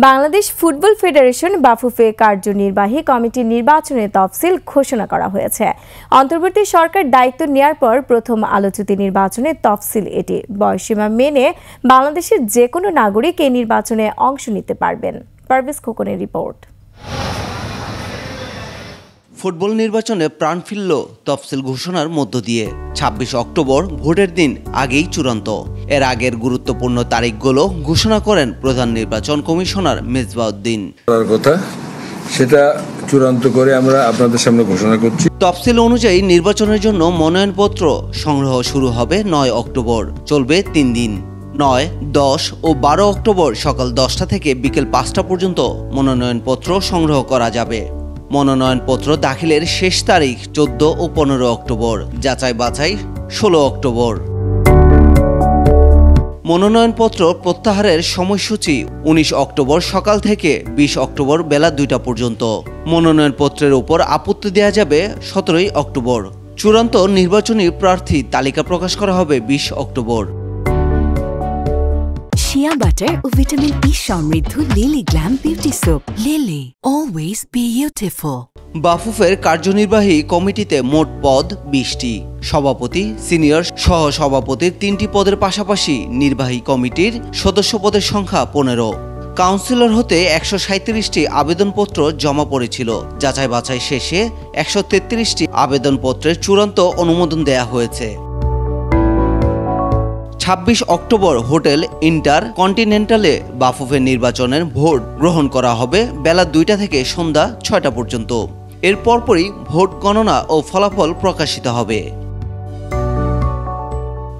Bangladesh football federation Bafufe কার্যনির্বাহী কমিটির নির্বাচনের তফসিল ঘোষণা করা হয়েছে। অন্তর্বর্তী সরকার দায়িত্ব নেয়ার পর প্রথম আলোচিত নির্বাচনের তফসিল এটি। বয়সসীমা মেনে বাংলাদেশের যে কোনো নাগরিক এই নির্বাচনে অংশ নিতে পারবেন। পারভেজ খোকনের রিপোর্ট। ফুটবল নির্বাচনে প্রাণ ফিরল তফসিল ঘোষণার মধ্য দিয়ে। ২৬ অক্টোবর ভোটের দিন আগেই চূড়ান্ত। এর আগের গুরুত্বপূর্ণ তারিখগুলো ঘোষণা করেন প্রধান নির্বাচন কমিশনার মেজবাউদ্দিন। সেটা চূড়ান্ত করে আমরা আপনাদের সামনে ঘোষণা করছি। তফসিল অনুযায়ী নির্বাচনের জন্য মনোনয়নপত্র সংগ্রহ শুরু হবে ৯ অক্টোবর, চলবে ৩ দিন। ৯, ১০ ও ১২ অক্টোবর সকাল ১০টা থেকে বিকেল ৫টা পর্যন্ত মনোনয়নপত্র সংগ্রহ করা যাবে। মনোনয়নপত্র দাখিলের শেষ তারিখ ১৪ ও ১৫ অক্টোবর, যাচাই বাছাই ১৬ অক্টোবর। মনোনয়নপত্র প্রত্যাহারের সময়সূচি ১৯ অক্টোবর সকাল থেকে ২০ অক্টোবর বেলা ২টা পর্যন্ত। মনোনয়নপত্রের উপর আপত্তি দেওয়া যাবে ১৭ অক্টোবর। চূড়ান্ত নির্বাচনী প্রার্থী তালিকা প্রকাশ করা হবে ২০ অক্টোবর। শিয়া বাটার ও ভিটামিন ই সমৃদ্ধ Lily glam beauty soap. Lily, always beautiful. বাফুফের কার্যনির্বাহী কমিটিতে মোট পদ ২০টি। সভাপতি, সিনিয়র সহ সভাপতির ৩টি পদের পাশাপাশি নির্বাহী কমিটির সদস্য পদের সংখ্যা ১৫। কাউন্সিলর হতে ১৩৭টি আবেদনপত্র জমা পড়েছিল। যাচাই বাছাই শেষে ১৩৩টি আবেদনপত্রের চূড়ান্ত অনুমোদন দেয়া হয়েছে। ২৬ অক্টোবর হোটেল ইন্টার কন্টিনেন্টালে বাফুফে নির্বাচনের ভোট গ্রহণ করা হবে বেলা ২টা থেকে সন্ধ্যা ৬টা পর্যন্ত। এর পরপরই ভোট গণনা ও ফলাফল প্রকাশিত হবে।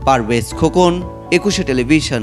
পারভেজ খোকন, ২১ টেলিভিশন।